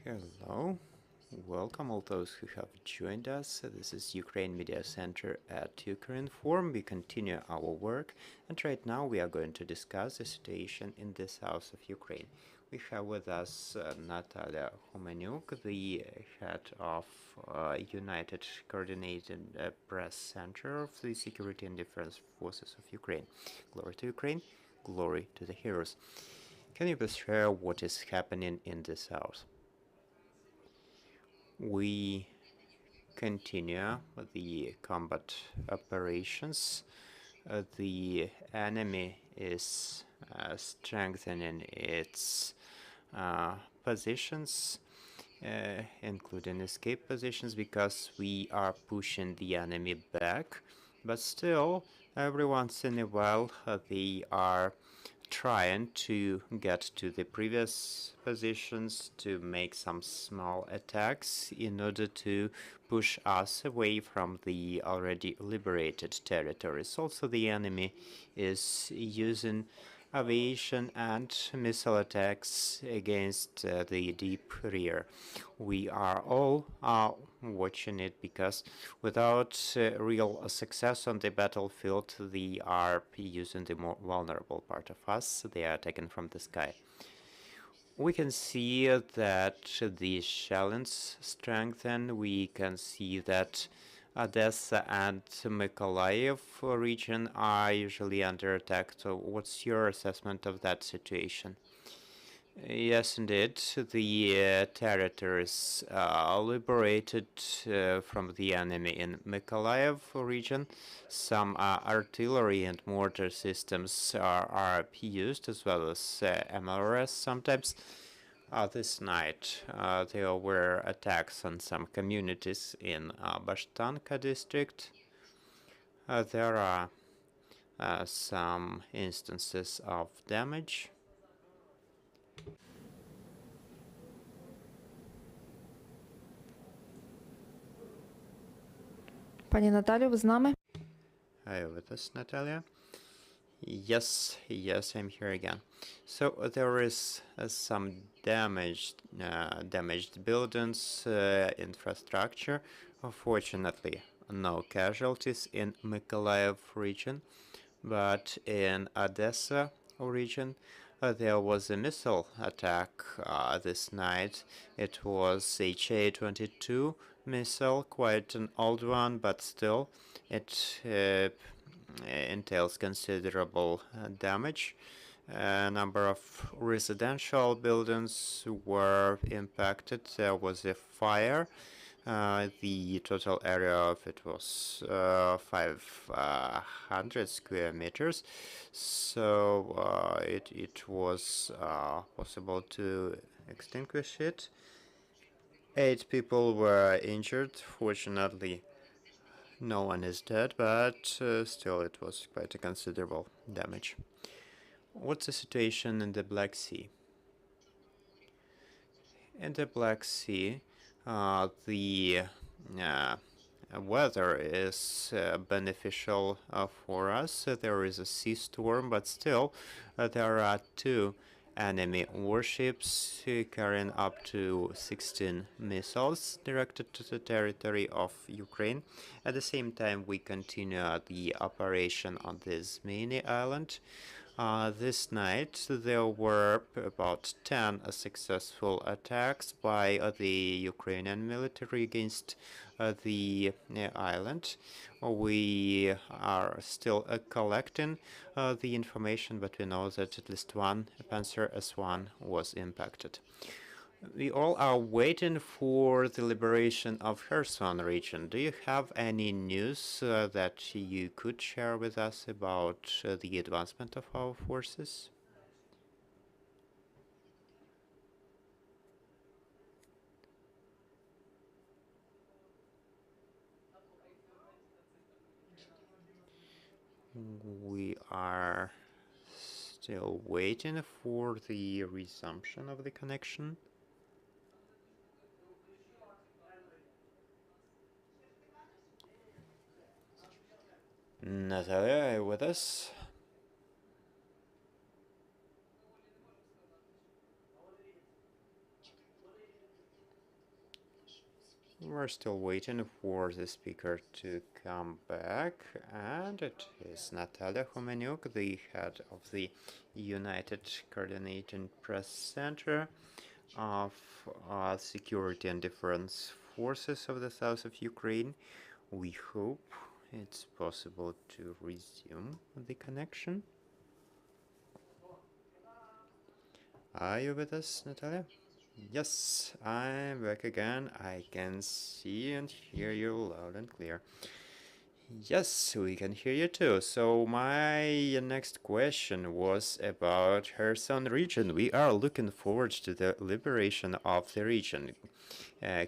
Hello, welcome all those who have joined us. This is Ukraine Media Center at Ukrinform. We continue our work, and right now we are going to discuss the situation in the south of Ukraine. We have with us Natalia Humeniuk, the head of United Coordinated Press Center of the Security and Defense Forces of Ukraine. Glory to Ukraine, glory to the heroes. Can you please share what is happening in the south? We continue with the combat operations. The enemy is strengthening its positions, including escape positions, because we are pushing the enemy back. But still, every once in a while, they are trying to get to the previous positions to make some small attacks in order to push us away from the already liberated territories. Also, the enemy is using aviation and missile attacks against the deep rear. We are all watching it because without real success on the battlefield, they are using the more vulnerable part of us. They are taken from the sky. We can see that the shells strengthen. We can see that Odessa and Mykolaiv region are usually under attack. So what's your assessment of that situation? Yes, indeed. The territories liberated from the enemy in Mykolaiv region. Some artillery and mortar systems are used, as well as MLRS sometimes. This night, there were attacks on some communities in Bashtanka district. There are some instances of damage. Пані Наталю, ви з нами? Are you with us, Natalia? Yes, I'm here again. So there is some damaged buildings, infrastructure. Unfortunately, no casualties in Mykolaiv region, but in Odessa region, there was a missile attack this night. It was a HA-22 missile, quite an old one, but still it entails considerable damage. A number of residential buildings were impacted. There was a fire. The total area of it was 500 square meters, so it was possible to extinguish it. 8 people were injured. Fortunately, no one is dead, but still it was quite a considerable damage. What's the situation in the Black Sea? In the Black Sea, the weather is beneficial for us. There is a sea storm, but still there are 2 enemy warships carrying up to 16 missiles directed to the territory of Ukraine. At the same time, we continue the operation on this mini island. This night, there were about 10 successful attacks by the Ukrainian military against the island. We are still collecting the information, but we know that at least one Panzer S1 was impacted. We all are waiting for the liberation of Kherson region. Do you have any news that you could share with us about the advancement of our forces? We are still waiting for the resumption of the connection. Natalia, are you with us? We're still waiting for the speaker to come back, and it is Natalia Humeniuk, the head of the United Coordinating Press Center of Security and Defense Forces of the south of Ukraine. We hope it's possible to resume the connection. Are you with us, Natalia? Yes, I'm back again. I can see and hear you loud and clear. Yes, we can hear you too. So my next question was about Kherson region. We are looking forward to the liberation of the region.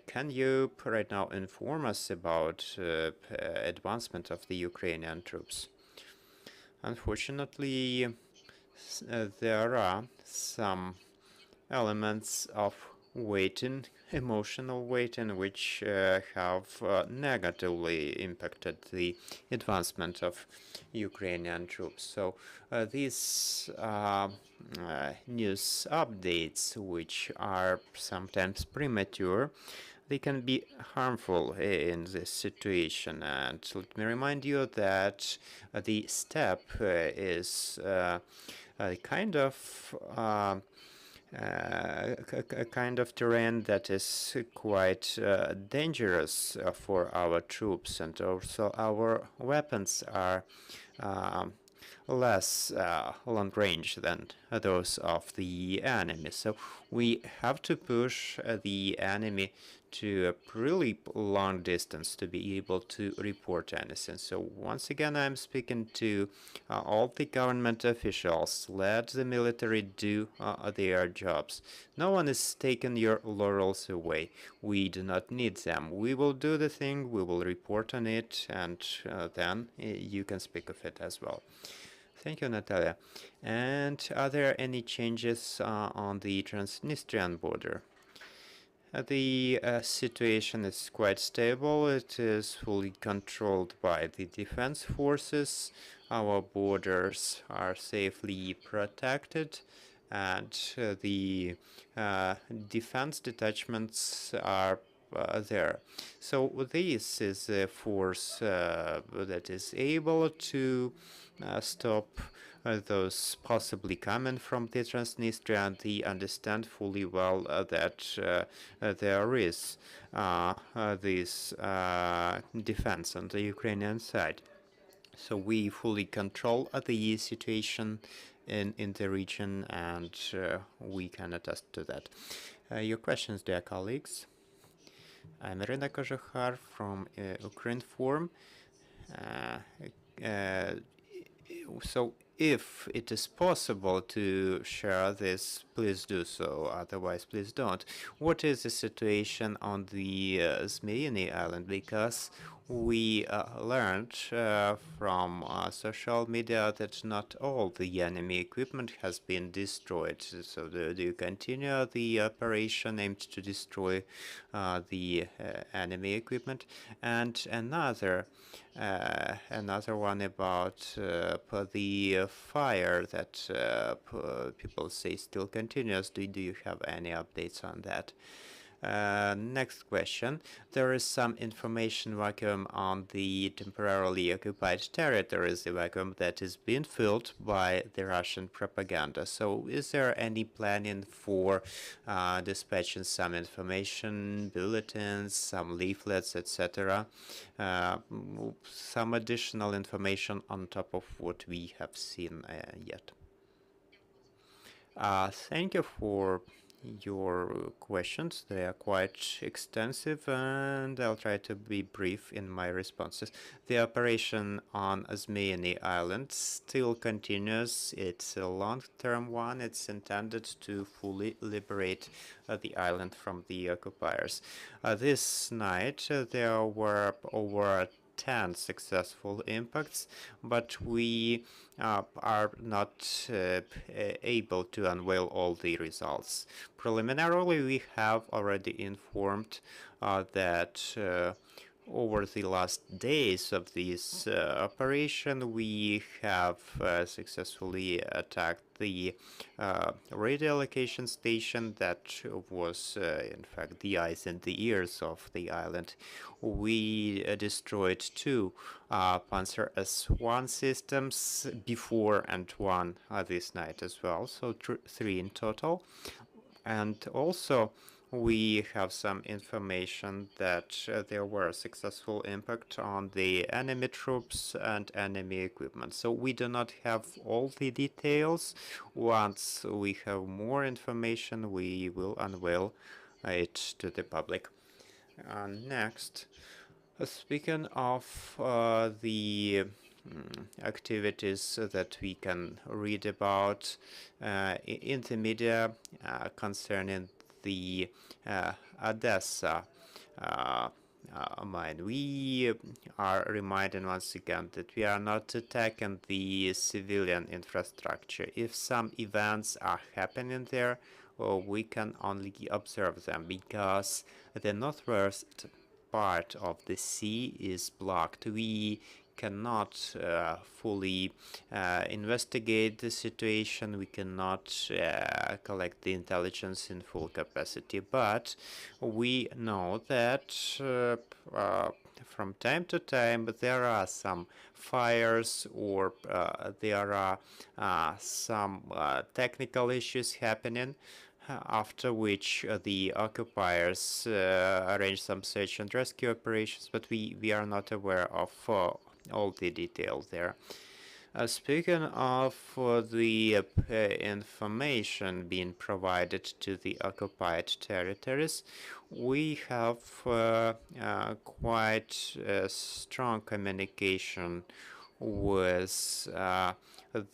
Can you right now inform us about advancement of the Ukrainian troops? Unfortunately, there are some elements of waiting, emotional waiting, which have negatively impacted the advancement of Ukrainian troops. So these news updates, which are sometimes premature, they can be harmful in this situation. And let me remind you that the steppe is a kind of a kind of terrain that is quite dangerous for our troops, and also our weapons are less long range than those of the enemy. So we have to push the enemy to a really long distance to be able to report anything. So once again, I'm speaking to all the government officials. Let the military do their jobs. No one is taking your laurels away. We do not need them. We will do the thing, we will report on it, and then you can speak of it as well. Thank you, Natalia. And are there any changes on the Transnistrian border? The situation is quite stable. It is fully controlled by the defense forces. Our borders are safely protected, and the defense detachments are there. So this is a force that is able to stop those possibly coming from the Transnistria, and they understand fully well that there is this defense on the Ukrainian side. So we fully control the situation in the region, and we can attest to that. Your questions, dear colleagues. I'm Irina Kožuchar from Ukraine Forum. So if it is possible to share this, please do so. Otherwise, please don't. What is the situation on the Zmyiny Island? Because we learned from social media that not all the enemy equipment has been destroyed. So do you continue the operation aimed to destroy the enemy equipment? And another one about the fire that people say still continues. Do you have any updates on that? Next question. There is some information vacuum on the temporarily occupied territories, a vacuum that is being filled by the Russian propaganda. So is there any planning for dispatching some information, bulletins, some leaflets, etc.? Some additional information on top of what we have seen yet. Thank you for your questions. They are quite extensive, and I'll try to be brief in my responses. The operation on Zmyiny Island still continues. It's a long-term one. It's intended to fully liberate the island from the occupiers. This night, there were over 10 successful impacts, but we are not able to unveil all the results. Preliminarily, we have already informed that over the last days of this operation, we have successfully attacked the radio location station that was, in fact, the eyes and the ears of the island. We destroyed two Panzer S-1 systems before and one this night as well, so three in total. And also, we have some information that there were successful impact on the enemy troops and enemy equipment. So we do not have all the details. Once we have more information, we will unveil it to the public. Next, speaking of the activities that we can read about in the media concerning the Odessa mine. We are reminded once again that we are not attacking the civilian infrastructure. If some events are happening there, we can only observe them because the northwest part of the sea is blocked. We cannot fully investigate the situation. We cannot collect the intelligence in full capacity, but we know that from time to time there are some fires or there are some technical issues happening, after which the occupiers arrange some search and rescue operations, but we are not aware of all the details there. Speaking of the information being provided to the occupied territories, we have quite strong communication with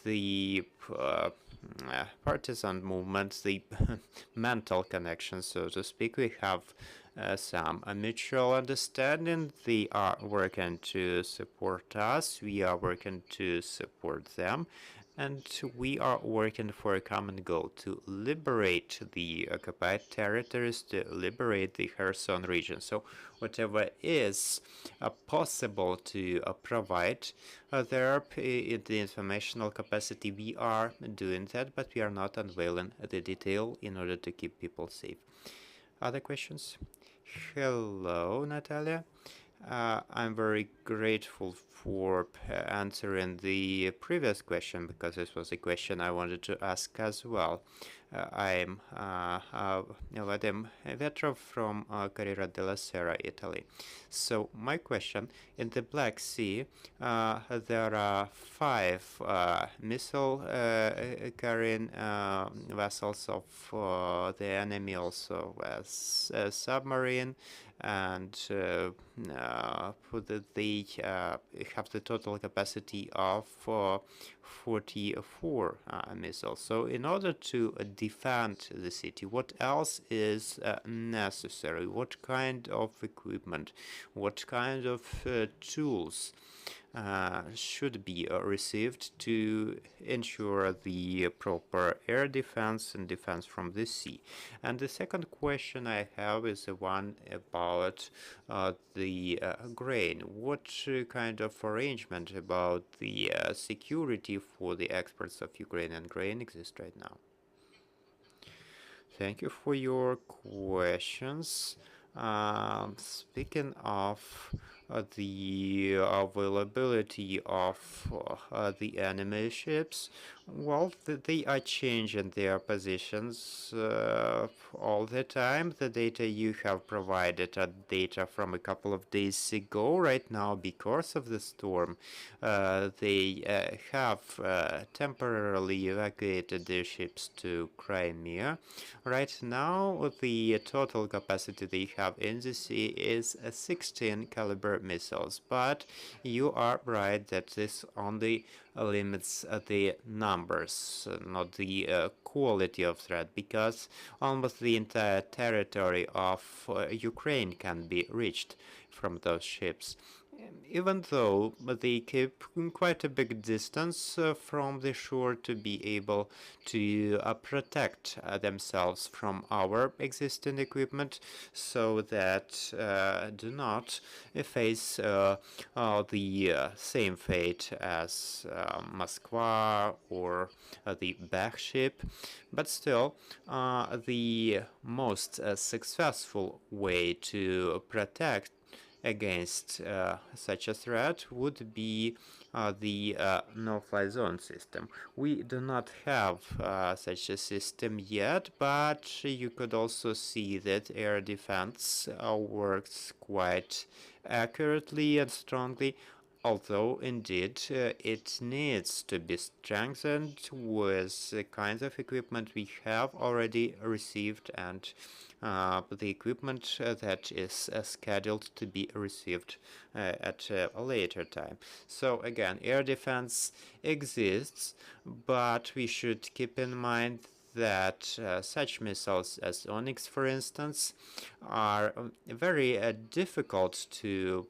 the partisan movements, the mental connection, so to speak. We have some mutual understanding. They are working to support us. We are working to support them. And we are working for a common goal to liberate the occupied territories, to liberate the Kherson region. So whatever is possible to provide there in the informational capacity, we are doing that, but we are not unveiling the detail in order to keep people safe. Other questions? Hello, Natalia. I'm very grateful for answering the previous question, because this was a question I wanted to ask as well. I'm Vadim Vetrov from Carrera della Sera, Italy. So my question, in the Black Sea, there are 5 missile carrying vessels of the enemy, also as a submarine, and they have the total capacity of 44 missiles. So in order to defend the city, what else is necessary? What kind of equipment, what kind of tools should be received to ensure the proper air defense and defense from the sea? And the second question I have is the one about the grain. What kind of arrangement about the security for the exports of Ukrainian grain exists right now? Thank you for your questions. Speaking of the availability of the enemy ships, well, they are changing their positions all the time. The data you have provided are data from a couple of days ago. Right now, because of the storm, they have temporarily evacuated their ships to Crimea. Right now, the total capacity they have in the sea is 16 caliber missiles, but you are right that this only limits the numbers, not the quality of threat, because almost the entire territory of Ukraine can be reached from those ships. even though they keep quite a big distance from the shore to be able to protect themselves from our existing equipment, so that do not face the same fate as Moskva or the back ship. But still, the most successful way to protect against such a threat would be the no-fly zone system. We do not have such a system yet, but you could also see that air defense works quite accurately and strongly, although indeed it needs to be strengthened with the kinds of equipment we have already received and the equipment that is scheduled to be received at a later time. So again, air defense exists, but we should keep in mind that such missiles as Onyx, for instance, are very difficult to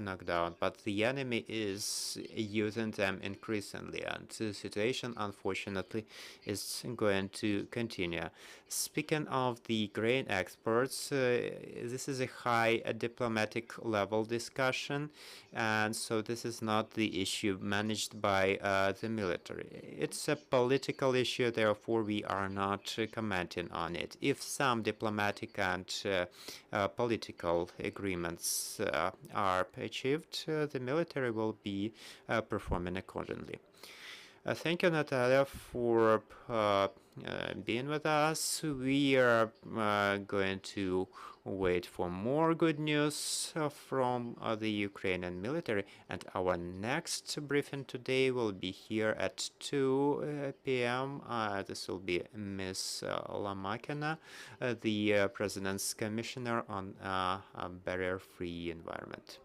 knock down, but the enemy is using them increasingly, and the situation, unfortunately, is going to continue. Speaking of the grain exports, this is a high diplomatic level discussion, and so this is not the issue managed by the military. It's a political issue, therefore we are not commenting on it. If some diplomatic and political agreements are achieved, the military will be performing accordingly. Thank you, Natalia, for being with us. We are going to wait for more good news from the Ukrainian military, and our next briefing today will be here at 2 p.m. This will be Ms. Lamakina, the President's Commissioner on a barrier-free environment.